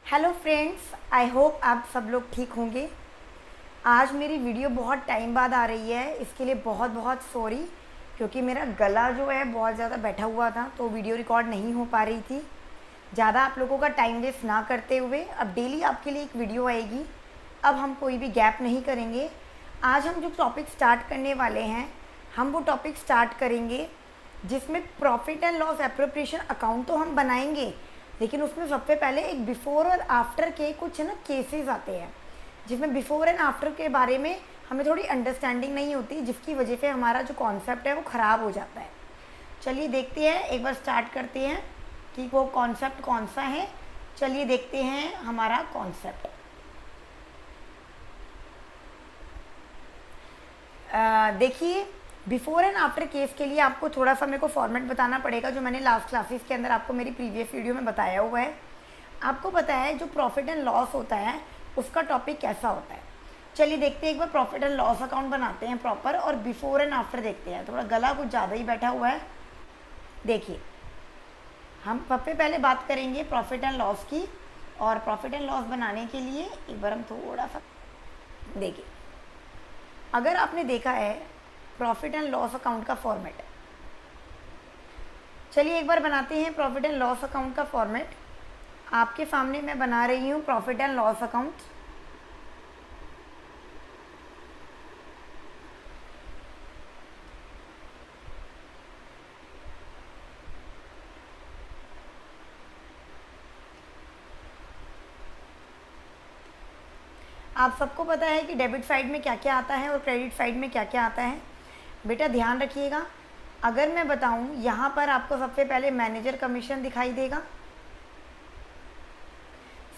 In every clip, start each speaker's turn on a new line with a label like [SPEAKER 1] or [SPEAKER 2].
[SPEAKER 1] Hello friends, I hope आप सब लोग ठीक होंगे। आज मेरी वीडियो बहुत टाइम बाद आ रही है, इसके लिए बहुत बहुत सॉरी, क्योंकि मेरा गला जो है बहुत ज़्यादा बैठा हुआ था तो वीडियो रिकॉर्ड नहीं हो पा रही थी। ज़्यादा आप लोगों का टाइम वेस्ट ना करते हुए अब डेली आपके लिए एक वीडियो आएगी। अब हम कोई भी गैप नहीं करेंगे। आज हम जो टॉपिक स्टार्ट करने वाले हैं, हम वो टॉपिक स्टार्ट करेंगे जिसमें profit and loss appropriation account तो हम बनाएंगे, लेकिन उसमें सबसे पहले एक बिफोर और आफ्टर के कुछ ना केसेस आते हैं, जिसमें बिफोर एंड आफ्टर के बारे में हमें थोड़ी अंडरस्टैंडिंग नहीं होती, जिसकी वजह से हमारा जो कॉन्सेप्ट है वो ख़राब हो जाता है। चलिए देखते हैं, एक बार स्टार्ट करते हैं कि वो कॉन्सेप्ट कौन सा है। चलिए देखते हैं हमारा कॉन्सेप्ट। देखिए, बिफोर एंड आफ्टर केस के लिए आपको थोड़ा सा मेरे को फॉर्मेट बताना पड़ेगा, जो मैंने लास्ट क्लासेस के अंदर आपको मेरी प्रीवियस वीडियो में बताया हुआ है। आपको पता है जो प्रॉफिट एंड लॉस होता है उसका टॉपिक कैसा होता है। चलिए देखते हैं, एक बार प्रॉफिट एंड लॉस अकाउंट बनाते हैं प्रॉपर, और बिफोर एंड आफ्टर देखते हैं। थोड़ा गला कुछ ज़्यादा ही बैठा हुआ है। देखिए, हम सबसे पहले बात करेंगे प्रॉफिट एंड लॉस की, और प्रॉफिट एंड लॉस बनाने के लिए एक बार हम थोड़ा सा देखिए, अगर आपने देखा है प्रॉफिट एंड लॉस अकाउंट का फॉर्मेट, चलिए एक बार बनाते हैं प्रॉफिट एंड लॉस अकाउंट का फॉर्मेट। आपके सामने मैं बना रही हूँ प्रॉफिट एंड लॉस अकाउंट। आप सबको पता है कि डेबिट साइड में क्या क्या आता है और क्रेडिट साइड में क्या क्या आता है। बेटा ध्यान रखिएगा, अगर मैं बताऊं यहाँ पर आपको सबसे पहले मैनेजर कमीशन दिखाई देगा।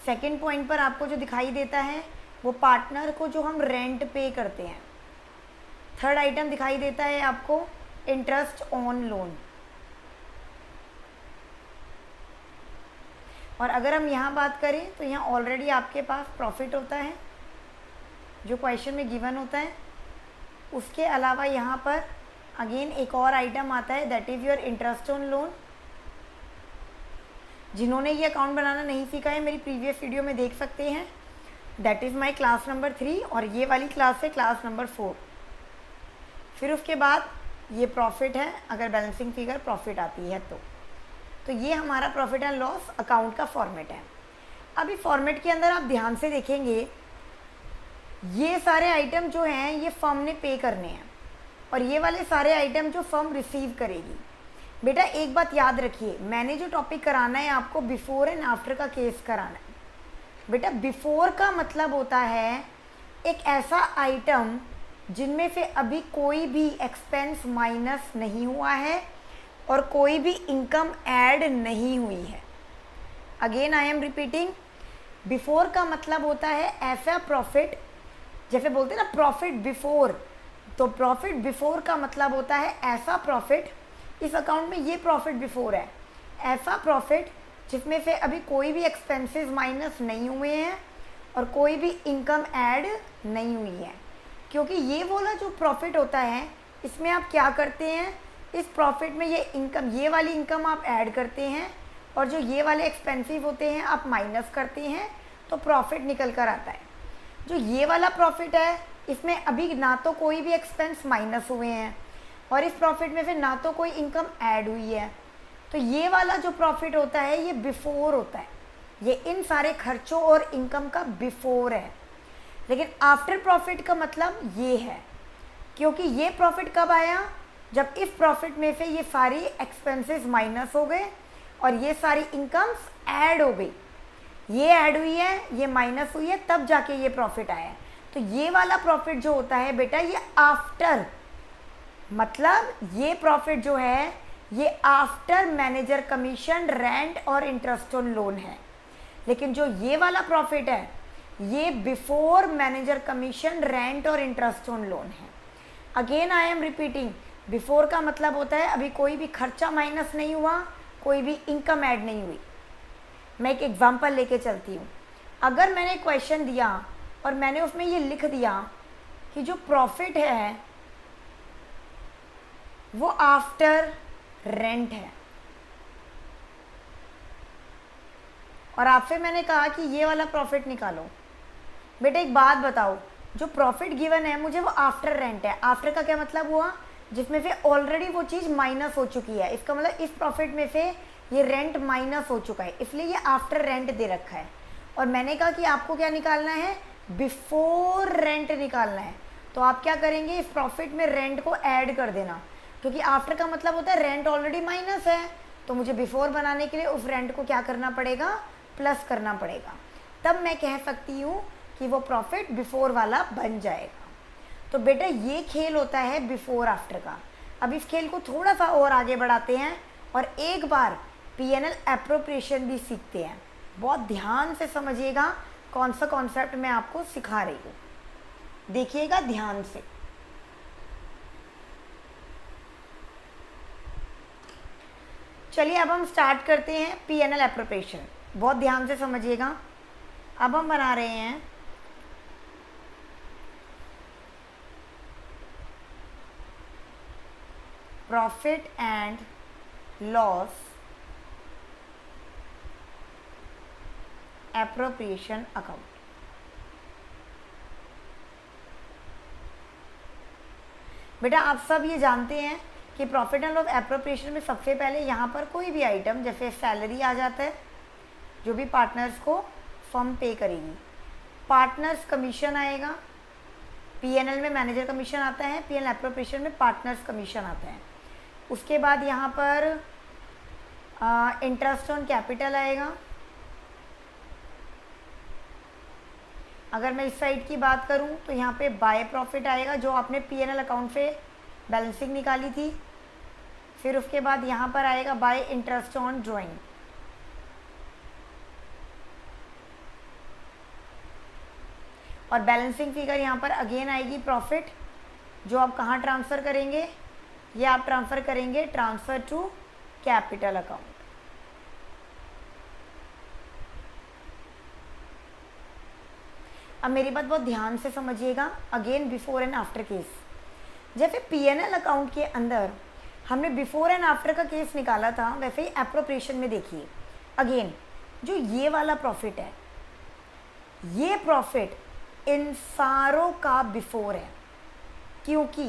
[SPEAKER 1] सेकंड पॉइंट पर आपको जो दिखाई देता है वो पार्टनर को जो हम रेंट पे करते हैं। थर्ड आइटम दिखाई देता है आपको इंटरेस्ट ऑन लोन। और अगर हम यहाँ बात करें तो यहाँ ऑलरेडी आपके पास प्रॉफिट होता है जो क्वेश्चन में गिवन होता है। उसके अलावा यहाँ पर अगेन एक और आइटम आता है, that is your interest on loan. जिन्होंने ये अकाउंट बनाना नहीं सीखा है मेरी प्रीवियस वीडियो में देख सकते हैं, that is my class number 3, और ये वाली क्लास है क्लास नंबर 4। फिर उसके बाद ये प्रॉफिट है, अगर बैलेंसिंग फिगर प्रॉफिट आती है तो ये हमारा प्रॉफिट एंड लॉस अकाउंट का फॉर्मेट है। अभी फॉर्मेट के अंदर आप ध्यान से देखेंगे, ये सारे आइटम जो हैं ये फर्म ने पे करने हैं, और ये वाले सारे आइटम जो फर्म रिसीव करेगी। बेटा एक बात याद रखिए, मैंने जो टॉपिक कराना है आपको बिफोर एंड आफ्टर का केस कराना है। बेटा बिफोर का मतलब होता है एक ऐसा आइटम जिनमें से अभी कोई भी एक्सपेंस माइनस नहीं हुआ है और कोई भी इनकम ऐड नहीं हुई है। Again I am repeating, before का मतलब होता है ऐसा प्रॉफिट, जैसे बोलते हैं ना प्रॉफिट बिफोर, तो प्रॉफिट बिफोर का मतलब होता है ऐसा प्रॉफिट, इस अकाउंट में ये प्रॉफिट बिफोर है, ऐसा प्रॉफिट जिसमें से अभी कोई भी एक्सपेंसेस माइनस नहीं हुए हैं और कोई भी इनकम ऐड नहीं हुई है। क्योंकि ये वाला जो प्रॉफिट होता है इसमें आप क्या करते हैं, इस प्रॉफिट में ये इनकम, ये वाली इनकम आप ऐड करते हैं, और जो ये वाले एक्सपेंसिव होते हैं आप माइनस करते हैं, तो प्रॉफिट निकल कर आता है। जो ये वाला प्रॉफिट है इसमें अभी ना तो कोई भी एक्सपेंस माइनस हुए हैं और इस प्रॉफिट में फिर ना तो कोई इनकम ऐड हुई है, तो ये वाला जो प्रॉफिट होता है ये बिफोर होता है, ये इन सारे खर्चों और इनकम का बिफोर है। लेकिन आफ्टर प्रॉफिट का मतलब ये है, क्योंकि ये प्रॉफिट कब आया, जब इस प्रॉफिट में से ये सारी एक्सपेंसेस माइनस हो गए और ये सारी इनकम्स ऐड हो गई, ये ऐड हुई है ये माइनस हुई है, तब जाके ये प्रॉफिट आया है। तो ये वाला प्रॉफिट जो होता है बेटा ये आफ्टर, मतलब ये प्रॉफिट जो है ये आफ्टर मैनेजर कमीशन, रेंट और इंटरेस्ट ऑन लोन है। लेकिन जो ये वाला प्रॉफिट है ये बिफोर मैनेजर कमीशन, रेंट और इंटरेस्ट ऑन लोन है। Again I am repeating, before का मतलब होता है अभी कोई भी खर्चा माइनस नहीं हुआ, कोई भी इनकम ऐड नहीं हुई। मैं एक एग्जांपल लेके चलती हूँ। अगर मैंने क्वेश्चन दिया और मैंने उसमें ये लिख दिया कि जो प्रॉफिट है वो आफ्टर रेंट है, और आपसे मैंने कहा कि ये वाला प्रॉफिट निकालो। बेटा एक बात बताओ, जो प्रॉफिट गिवन है मुझे वो आफ्टर रेंट है। आफ्टर का क्या मतलब हुआ, जिसमें से ऑलरेडी वो चीज़ माइनस हो चुकी है। इसका मतलब इस प्रॉफिट में से ये रेंट माइनस हो चुका है, इसलिए ये आफ्टर रेंट दे रखा है। और मैंने कहा कि आपको क्या निकालना है, बिफोर रेंट निकालना है। तो आप क्या करेंगे, इस प्रॉफिट में रेंट को ऐड कर देना, क्योंकि आफ्टर का मतलब होता है रेंट ऑलरेडी माइनस है, तो मुझे बिफोर बनाने के लिए उस रेंट को क्या करना पड़ेगा, प्लस करना पड़ेगा। तब मैं कह सकती हूँ कि वो प्रॉफिट बिफोर वाला बन जाएगा। तो बेटा ये खेल होता है बिफोर आफ्टर का। अब इस खेल को थोड़ा सा और आगे बढ़ाते हैं और एक बार P&L एप्रोप्रिएशन भी सीखते हैं। बहुत ध्यान से समझिएगा कौन सा कॉन्सेप्ट मैं आपको सिखा रही हूँ, देखिएगा ध्यान से। चलिए अब हम स्टार्ट करते हैं P&L एप्रोप्रिएशन। बहुत ध्यान से समझिएगा। अब हम बना रहे हैं profit and loss appropriation account. बेटा आप सब ये जानते हैं कि प्रॉफिट एंड लॉस एप्रोप्रिएशन में सबसे पहले यहाँ पर कोई भी आइटम जैसे सैलरी आ जाता है, जो भी पार्टनर्स को फर्म पे करेगी। पार्टनर्स कमीशन आएगा, P&L में मैनेजर कमीशन आता है, P&L एप्रोप्रिएशन में पार्टनर्स कमीशन आता है। उसके बाद यहाँ पर इंटरेस्ट ऑन कैपिटल आएगा। अगर मैं इस साइड की बात करूँ तो यहाँ पे बाय प्रॉफिट आएगा, जो आपने P&L अकाउंट से बैलेंसिंग निकाली थी। फिर उसके बाद यहाँ पर आएगा बाय इंटरेस्ट ऑन ड्राइंग। और बैलेंसिंग फिगर यहाँ पर अगेन आएगी प्रॉफिट, जो आप कहाँ ट्रांसफ़र करेंगे, ये आप ट्रांसफ़र करेंगे ट्रांसफ़र टू कैपिटल अकाउंट। अब मेरी बात बहुत ध्यान से समझिएगा, again before and after case. जैसे P&L अकाउंट के अंदर हमने बिफोर एंड आफ्टर का केस निकाला था, वैसे ही एप्रोप्रिएशन में देखिए अगेन जो ये वाला प्रॉफिट है, ये प्रॉफिट इन सारों का बिफोर है, क्योंकि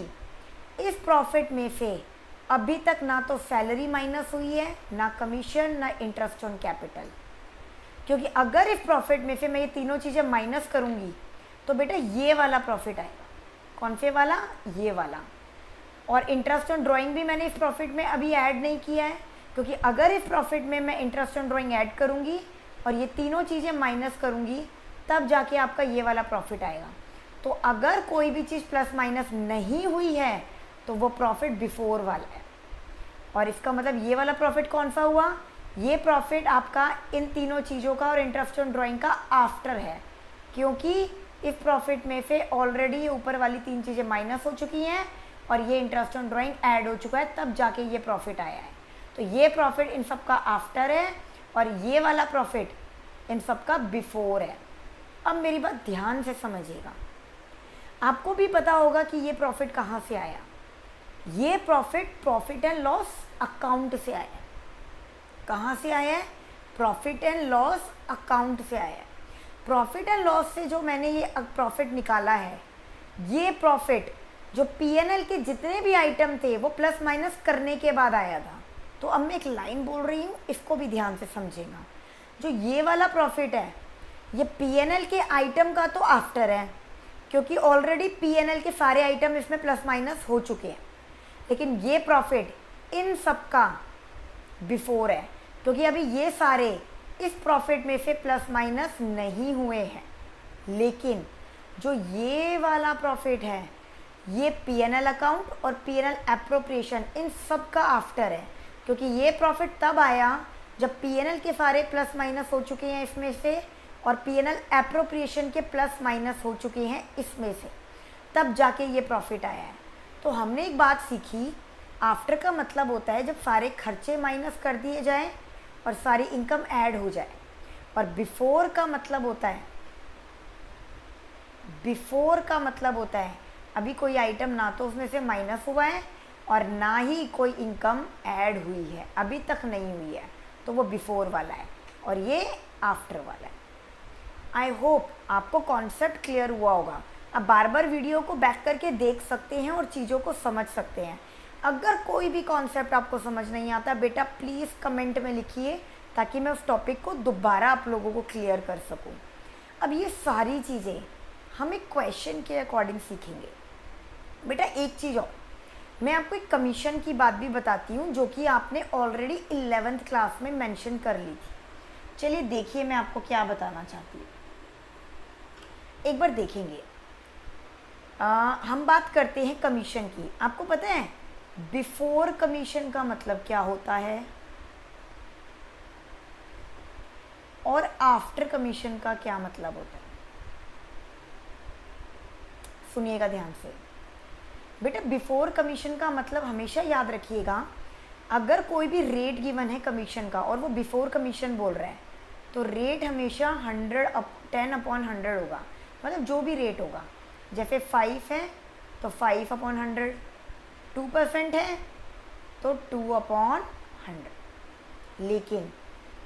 [SPEAKER 1] इस प्रॉफिट में से अभी तक ना तो सैलरी माइनस हुई है, ना कमीशन, ना इंटरेस्ट ऑन कैपिटल। क्योंकि अगर इस प्रॉफिट में से मैं ये तीनों चीज़ें माइनस करूँगी तो बेटा ये वाला प्रॉफिट आएगा। कौन से वाला, ये वाला। और इंटरेस्ट ऑन ड्राइंग भी मैंने इस प्रॉफिट में अभी ऐड नहीं किया है, क्योंकि अगर इस प्रॉफिट में मैं इंटरेस्ट ऑन ड्राइंग ऐड करूँगी और ये तीनों चीज़ें माइनस करूँगी, तब जाके आपका ये वाला प्रॉफिट आएगा। तो अगर कोई भी चीज़ प्लस माइनस नहीं हुई है तो वो प्रॉफिट बिफोर वाला है। और इसका मतलब ये वाला प्रॉफिट कौन सा हुआ, ये प्रॉफिट आपका इन तीनों चीज़ों का और इंटरेस्ट ऑन ड्राइंग का आफ्टर है, क्योंकि इस प्रॉफिट में से ऑलरेडी ऊपर वाली तीन चीज़ें माइनस हो चुकी हैं और ये इंटरेस्ट ऑन ड्राइंग ऐड हो चुका है, तब जाके ये प्रॉफिट आया है। तो ये प्रॉफिट इन सब का आफ्टर है और ये वाला प्रॉफिट इन सब का बिफोर है। अब मेरी बात ध्यान से समझिएगा, आपको भी पता होगा कि ये प्रॉफिट कहाँ से आया। ये profit profit and loss account से आया है। कहाँ से आया है, प्रॉफिट एंड लॉस अकाउंट से आया है। प्रॉफिट एंड लॉस से जो मैंने ये प्रॉफिट निकाला है, ये प्रॉफिट जो P&L के जितने भी आइटम थे वो प्लस माइनस करने के बाद आया था। तो अब मैं एक लाइन बोल रही हूँ, इसको भी ध्यान से समझेगा। जो ये वाला प्रॉफिट है, ये P&L के आइटम का तो आफ्टर है, क्योंकि ऑलरेडी P&L के सारे आइटम इसमें प्लस माइनस हो चुके हैं। लेकिन ये प्रॉफिट इन सब का बिफोर है, क्योंकि अभी ये सारे इस प्रॉफिट में से प्लस माइनस नहीं हुए हैं। लेकिन जो ये वाला प्रॉफिट है, ये P&L अकाउंट और P&L एप्रोप्रिएशन इन सब का आफ्टर है, क्योंकि ये प्रॉफिट तब आया जब P&L के सारे प्लस माइनस हो चुके हैं इसमें से और P&L एप्रोप्रिएशन के प्लस माइनस हो चुके हैं इसमें से, तब जाके ये प्रॉफिट आया है। तो हमने एक बात सीखी, आफ्टर का मतलब होता है जब सारे खर्चे माइनस कर दिए जाएं और सारी इनकम ऐड हो जाए। और बिफोर का मतलब होता है, बिफोर का मतलब होता है अभी कोई आइटम ना तो उसमें से माइनस हुआ है और ना ही कोई इनकम ऐड हुई है, अभी तक नहीं हुई है, तो वो बिफोर वाला है। और ये आफ्टर वाला है। आई होप आपको कॉन्सेप्ट क्लियर हुआ होगा। अब बार बार वीडियो को बैक करके देख सकते हैं और चीज़ों को समझ सकते हैं। अगर कोई भी कॉन्सेप्ट आपको समझ नहीं आता बेटा प्लीज़ कमेंट में लिखिए, ताकि मैं उस टॉपिक को दोबारा आप लोगों को क्लियर कर सकूं। अब ये सारी चीज़ें हम एक क्वेश्चन के अकॉर्डिंग सीखेंगे। बेटा एक चीज़ और, मैं आपको एक कमीशन की बात भी बताती हूँ जो कि आपने ऑलरेडी 11th क्लास में मेंशन कर ली थी। चलिए देखिए मैं आपको क्या बताना चाहती हूँ, एक बार देखेंगे। हम बात करते हैं कमीशन की। आपको पता है बिफोर कमीशन का मतलब क्या होता है और आफ्टर कमीशन का क्या मतलब होता है? सुनिएगा ध्यान से बेटा। बिफोर कमीशन का मतलब हमेशा याद रखिएगा, अगर कोई भी रेट गिवन है कमीशन का और वो बिफोर कमीशन बोल रहा है तो रेट हमेशा 10/100 होगा। मतलब जो भी रेट होगा, जैसे 5 है तो 5/100, 2% है तो 2/100। लेकिन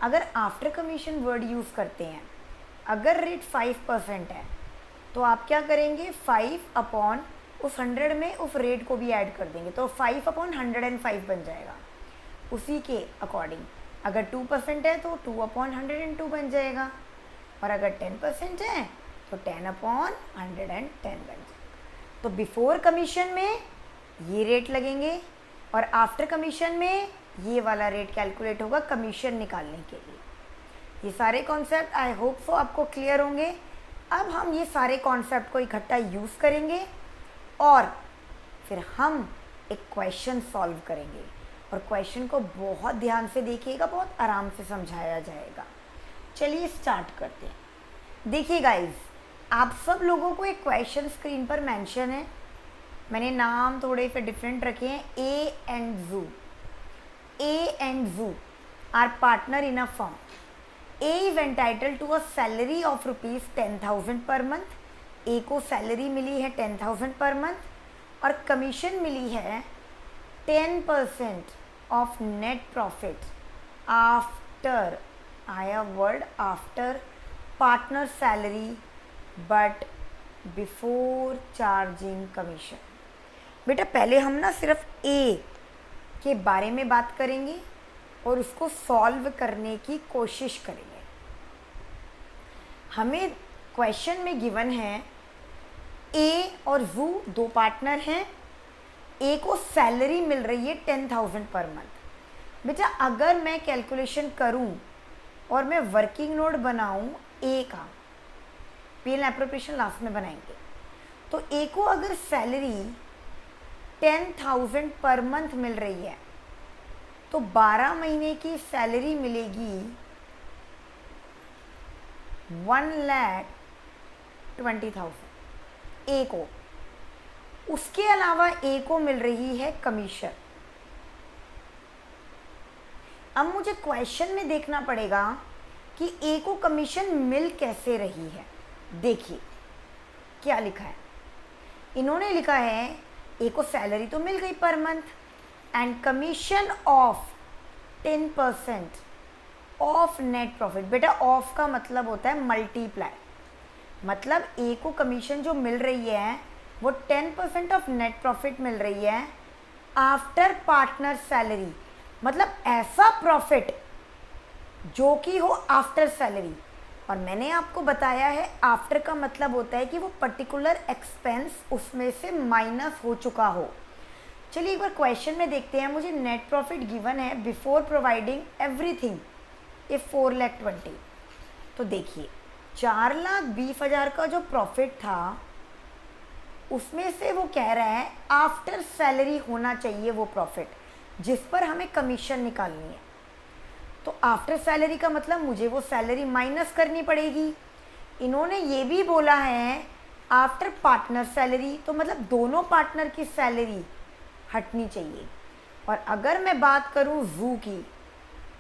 [SPEAKER 1] अगर आफ्टर कमीशन वर्ड यूज़ करते हैं, अगर रेट 5% है तो आप क्या करेंगे, 5/100 में उस रेट को भी ऐड कर देंगे तो 5/105 बन जाएगा। उसी के अकॉर्डिंग अगर 2% है तो 2/102 बन जाएगा, और अगर 10% है तो 10/110 बन जाएगा। तो बिफोर कमीशन में ये रेट लगेंगे और आफ्टर कमीशन में ये वाला रेट कैलकुलेट होगा कमीशन निकालने के लिए। ये सारे कॉन्सेप्ट आई होप सो आपको क्लियर होंगे। अब हम ये सारे कॉन्सेप्ट को इकट्ठा यूज़ करेंगे और फिर हम एक क्वेश्चन सॉल्व करेंगे, और क्वेश्चन को बहुत ध्यान से देखिएगा, बहुत आराम से समझाया जाएगा। चलिए स्टार्ट करते हैं। देखिए गाइज, आप सब लोगों को एक क्वेश्चन स्क्रीन पर मेंशन है। मैंने नाम थोड़े से डिफरेंट रखे हैं। A and Z are partner in a firm. A is entitled to a salary of ₹10,000 per month. ए को सैलरी मिली है 10,000 पर मंथ और कमीशन मिली है 10% ऑफ नेट प्रॉफिट आफ्टर, आया word after, partner salary but before charging commission. बेटा पहले हम ना सिर्फ ए के बारे में बात करेंगे और उसको सॉल्व करने की कोशिश करेंगे। हमें क्वेश्चन में गिवन है ए और जू दो पार्टनर हैं। ए को सैलरी मिल रही है 10,000 पर मंथ। बेटा अगर मैं कैलकुलेशन करूं और मैं वर्किंग नोट बनाऊं ए का, पीएल एप्रोप्रिएशन लास्ट में बनाएंगे, तो ए को अगर सैलरी 10,000 पर मंथ मिल रही है तो 12 महीने की सैलरी मिलेगी 1,20,000 ए को। उसके अलावा ए को मिल रही है कमीशन। अब मुझे क्वेश्चन में देखना पड़ेगा कि ए को कमीशन मिल कैसे रही है। देखिए क्या लिखा है, इन्होंने लिखा है ए को सैलरी तो मिल गई per month and commission of 10% of net profit. बेटा ऑफ का मतलब होता है मल्टीप्लाई, मतलब ए को कमीशन जो मिल रही है वो 10% ऑफ नेट प्रॉफिट मिल रही है आफ्टर पार्टनर सैलरी, मतलब ऐसा प्रॉफिट जो कि हो आफ्टर सैलरी। और मैंने आपको बताया है आफ्टर का मतलब होता है कि वो पर्टिकुलर एक्सपेंस उसमें से माइनस हो चुका हो। चलिए एक बार क्वेश्चन में देखते हैं। मुझे नेट प्रॉफिट गिवन है बिफोर प्रोवाइडिंग एवरीथिंग ए 4,20,000। तो देखिए 4,20,000 का जो प्रॉफिट था उसमें से वो कह रहा है आफ्टर सैलरी होना चाहिए वो प्रॉफिट जिस पर हमें कमीशन निकालनी है। तो आफ्टर सैलरी का मतलब मुझे वो सैलरी माइनस करनी पड़ेगी। इन्होंने ये भी बोला है आफ्टर पार्टनर सैलरी, तो मतलब दोनों पार्टनर की सैलरी हटनी चाहिए। और अगर मैं बात करूं जू की,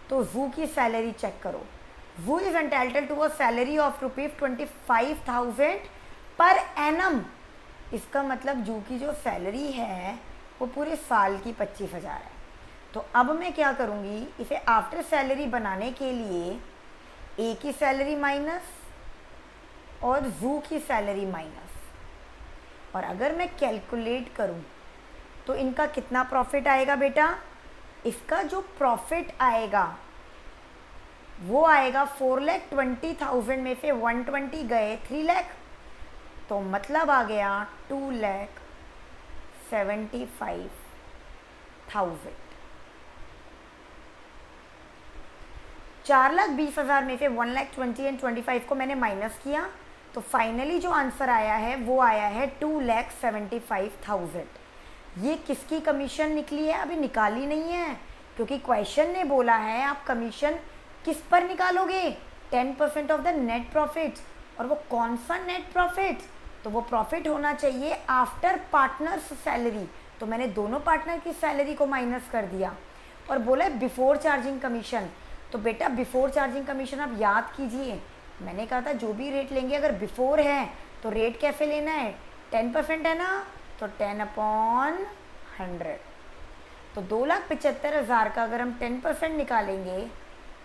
[SPEAKER 1] तो जू की सैलरी चेक करो। Z is entitled to a salary of ₹25,000 per annum. इसका मतलब जू की जो सैलरी है वो पूरे साल की 25,000 है। तो अब मैं क्या करूँगी, इसे आफ्टर सैलरी बनाने के लिए ए की सैलरी माइनस और जू की सैलरी माइनस, और अगर मैं कैलकुलेट करूं तो इनका कितना प्रॉफिट आएगा बेटा? इसका जो प्रॉफिट आएगा वो आएगा 4,20,000 में से 120 गए 3 लाख, तो मतलब आ गया 2,75,000। 4,20,000 में से 1,20,000 एंड 25 को मैंने माइनस किया, तो फाइनली जो आंसर आया है वो आया है 2,75,000। ये किसकी कमीशन निकली है? अभी निकाली नहीं है, क्योंकि क्वेश्चन ने बोला है आप कमीशन किस पर निकालोगे? 10% ऑफ द नेट प्रॉफिट। और वो कौन सा नेट प्रॉफिट? तो वो प्रॉफिट होना चाहिए आफ्टर पार्टनर्स सैलरी। तो मैंने दोनों पार्टनर की सैलरी को माइनस कर दिया। और बोला बिफोर चार्जिंग कमीशन, तो बेटा बिफोर चार्जिंग कमीशन आप याद कीजिए, मैंने कहा था जो भी रेट लेंगे अगर बिफोर है तो रेट कैसे लेना है? 10% है ना, तो 10/100। तो 2,75,000 का अगर हम 10% निकालेंगे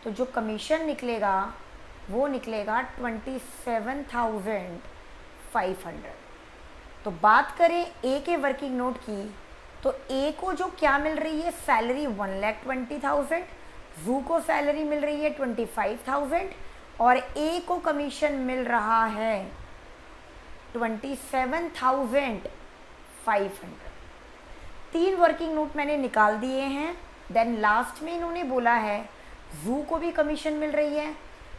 [SPEAKER 1] तो जो कमीशन निकलेगा वो निकलेगा 27,500। तो बात करें ए के वर्किंग नोट की, तो ए को जो क्या मिल रही है सैलरी 1,20,000, जू को सैलरी मिल रही है 25,000 और ए को कमीशन मिल रहा है 27,500। 3 वर्किंग नोट मैंने निकाल दिए हैं। देन लास्ट में इन्होंने बोला है जू को भी कमीशन मिल रही है,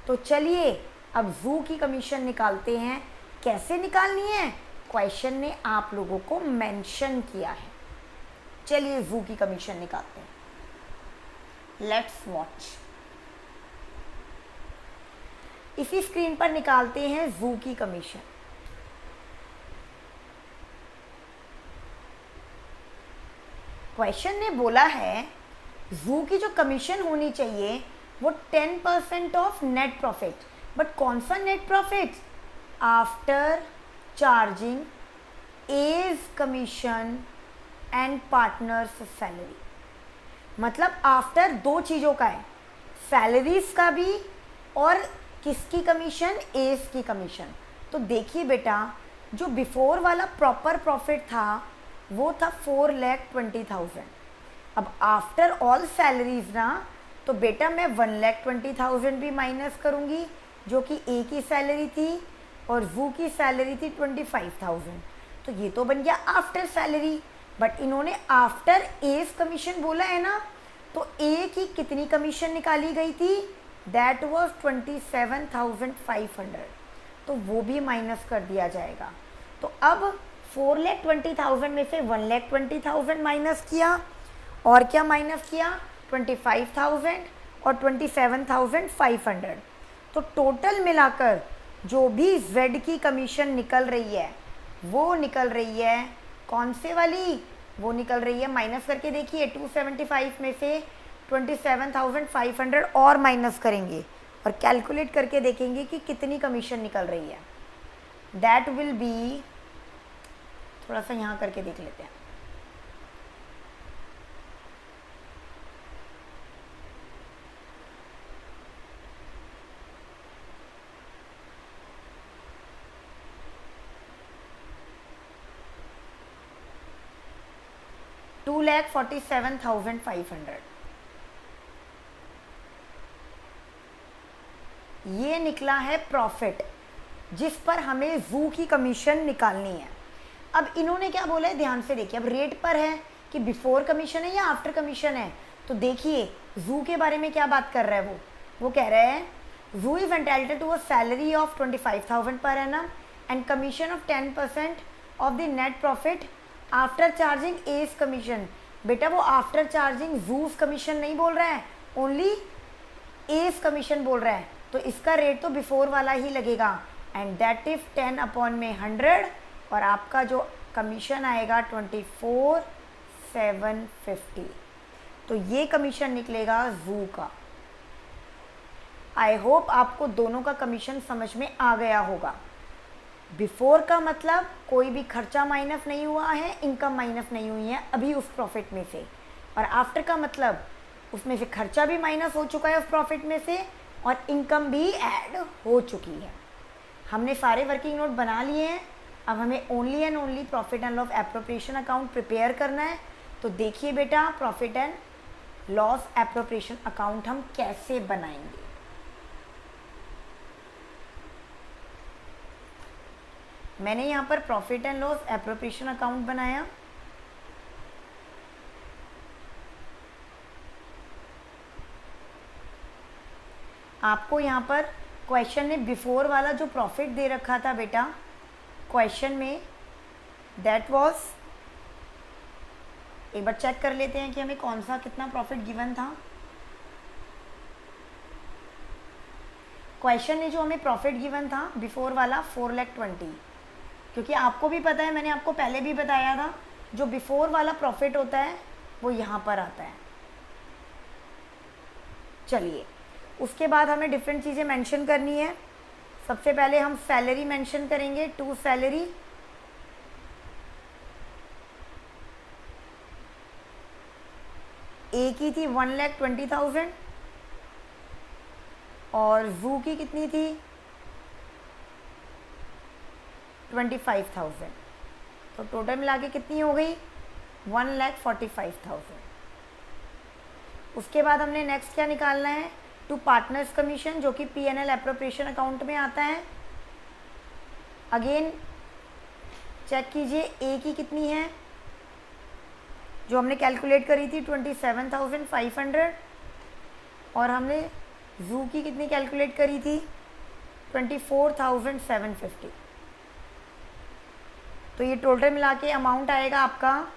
[SPEAKER 1] तो चलिए अब जू की कमीशन निकालते हैं। कैसे निकालनी है? क्वेश्चन ने आप लोगों को मेंशन किया है। चलिए जू की कमीशन निकालते हैं। Let's watch. इसी स्क्रीन पर निकालते हैं जू की कमीशन। क्वेश्चन ने बोला है जू की जो कमीशन होनी चाहिए वो 10% ऑफ नेट प्रॉफिट, बट कौन सा net profit? After charging his commission and partners salary. मतलब आफ्टर 2 चीज़ों का है, सैलरीज का भी और किसकी कमीशन? एज की कमीशन। तो देखिए बेटा, जो बिफोर वाला प्रॉपर प्रॉफिट था वो था 4,20,000। अब आफ्टर ऑल सैलरीज ना, तो बेटा मैं 1,20,000 भी माइनस करूँगी जो कि ए की सैलरी थी और जू की सैलरी थी 25,000। तो ये तो बन गया आफ्टर सैलरी, बट इन्होंने आफ्टर एज कमीशन बोला है ना, तो ए की कितनी कमीशन निकाली गई थी? दैट वाज 27,500, तो वो भी माइनस कर दिया जाएगा। तो अब 4,20,000 में से 1,20,000 माइनस किया, और क्या माइनस किया? 25,000 और 27,500। तो टोटल मिलाकर जो भी जेड की कमीशन निकल रही है वो निकल रही है कौन से वाली? वो निकल रही है, माइनस करके देखिए, 275 में से 27,500 और माइनस करेंगे और कैलकुलेट करके देखेंगे कि कितनी कमीशन निकल रही है। दैट विल बी, थोड़ा सा यहाँ करके देख लेते हैं। $2,47,500 ये निकला है प्रॉफिट, जिस पर हमें जू की कमीशन निकालनी है। अब इन्होंने क्या बोला है ध्यान से देखिए। अब रेट पर है कि बिफोर कमीशन है या आफ्टर कमीशन है, तो देखिए जू के बारे में क्या बात कर रहा है वो कह रहा है Z is entitled to a salary of 25,000 per annum and commission of 10% of the net profit after charging his commission. बेटा वो आफ्टर चार्जिंग जूस कमीशन नहीं बोल रहा है, ओनली एज कमीशन बोल रहा है, तो इसका रेट तो बिफोर वाला ही लगेगा एंड दैट इज 10/100 और आपका जो कमीशन आएगा 24,750। तो ये कमीशन निकलेगा जू का। आई होप आपको दोनों का कमीशन समझ में आ गया होगा। बिफोर का मतलब कोई भी खर्चा माइनस नहीं हुआ है, इनकम माइनस नहीं हुई है अभी उस प्रॉफिट में से, और आफ्टर का मतलब उसमें से खर्चा भी माइनस हो चुका है उस प्रॉफिट में से और इनकम भी ऐड हो चुकी है। हमने सारे वर्किंग नोट बना लिए हैं। अब हमें only and only profit and loss appropriation account prepare करना है। तो देखिए बेटा, profit and loss appropriation account हम कैसे बनाएंगे। मैंने यहाँ पर profit and loss appropriation account बनाया। आपको यहाँ पर क्वेश्चन में बिफोर वाला जो प्रॉफिट दे रखा था बेटा, क्वेश्चन में दैट वाज, एक बार चेक कर लेते हैं कि हमें कौन सा कितना प्रॉफिट गिवन था। क्वेश्चन में जो हमें प्रॉफिट गिवन था बिफोर वाला 4,20,000, क्योंकि आपको भी पता है, मैंने आपको पहले भी बताया था, जो बिफोर वाला प्रॉफिट होता है वो यहाँ पर आता है। चलिए, उसके बाद हमें डिफरेंट चीज़ें मेंशन करनी है। सबसे पहले हम सैलरी मेंशन करेंगे, टू सैलरी। ए की थी 1,20,000 और जू की कितनी थी 25,000। तो टोटल मिला के कितनी हो गई 1,45,000। उसके बाद हमने नेक्स्ट क्या निकालना है, टू पार्टनर्स कमीशन, जो कि P&L एप्रोप्रिएशन अकाउंट में आता है। अगेन चेक कीजिए, ए की कितनी है जो हमने कैलकुलेट करी थी 27,500 और हमने जू की कितनी कैलकुलेट करी थी 24,750। तो ये टोटल मिला के अमाउंट आएगा आपका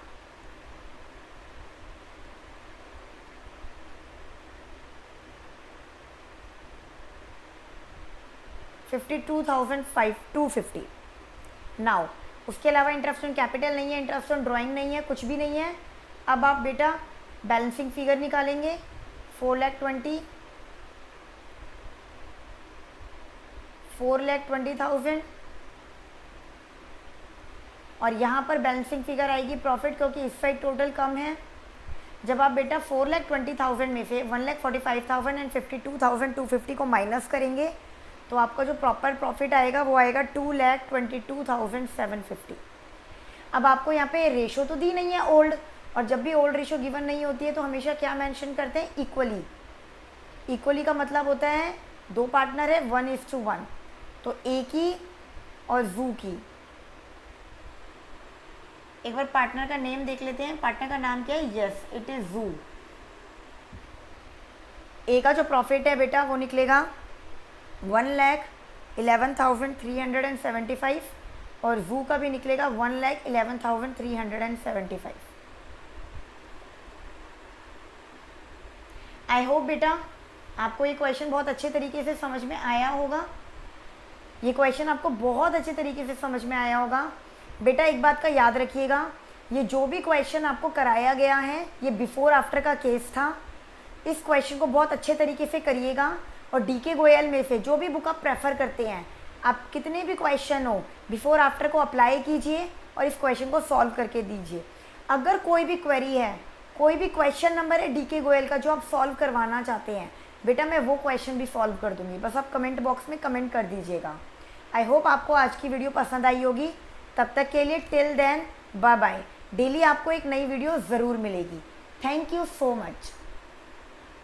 [SPEAKER 1] 52,250। नाउ उसके अलावा इंटरेस्ट ऑन कैपिटल नहीं है, इंटरेस्ट ऑन ड्राइंग नहीं है, कुछ भी नहीं है। अब आप बेटा बैलेंसिंग फिगर निकालेंगे 4,20,000 और यहाँ पर बैलेंसिंग फिगर आएगी प्रॉफिट, क्योंकि इस साइड टोटल कम है। जब आप बेटा 4,20,000 में से 1,45,000 एंड 52,250 को माइनस करेंगे तो आपका जो प्रॉपर प्रॉफिट आएगा वो आएगा 2,22,750। अब आपको यहाँ पे रेशो तो दी नहीं है ओल्ड, और जब भी ओल्ड रेशो गिवन नहीं होती है तो हमेशा क्या मेंशन करते हैं, इक्वली। इक्वली का मतलब होता है दो पार्टनर है 1:1, तो ए की और जू की। एक बार पार्टनर का नेम देख लेते हैं। पार्टनर का नाम क्या है, यस इट इज जू। ए का जो प्रॉफिट है बेटा वो निकलेगा 1,11,375 और जू का भी निकलेगा 1,11,375। आई होप बेटा आपको ये क्वेश्चन बहुत अच्छे तरीके से समझ में आया होगा। ये क्वेश्चन आपको बहुत अच्छे तरीके से समझ में आया होगा। बेटा एक बात का याद रखिएगा, ये जो भी क्वेश्चन आपको कराया गया है ये बिफोर आफ्टर का केस था। इस क्वेश्चन को बहुत अच्छे तरीके से करिएगा और डीके गोयल में से जो भी बुक आप प्रेफर करते हैं, आप कितने भी क्वेश्चन हो बिफोर आफ्टर को अप्लाई कीजिए और इस क्वेश्चन को सॉल्व करके दीजिए। अगर कोई भी क्वेरी है, कोई भी क्वेश्चन नंबर है डीके गोयल का जो आप सॉल्व करवाना चाहते हैं, बेटा मैं वो क्वेश्चन भी सॉल्व कर दूंगी, बस आप कमेंट बॉक्स में कमेंट कर दीजिएगा। आई होप आपको आज की वीडियो पसंद आई होगी। तब तक के लिए till then bye bye. Daily आपको एक नई वीडियो ज़रूर मिलेगी। Thank you so much.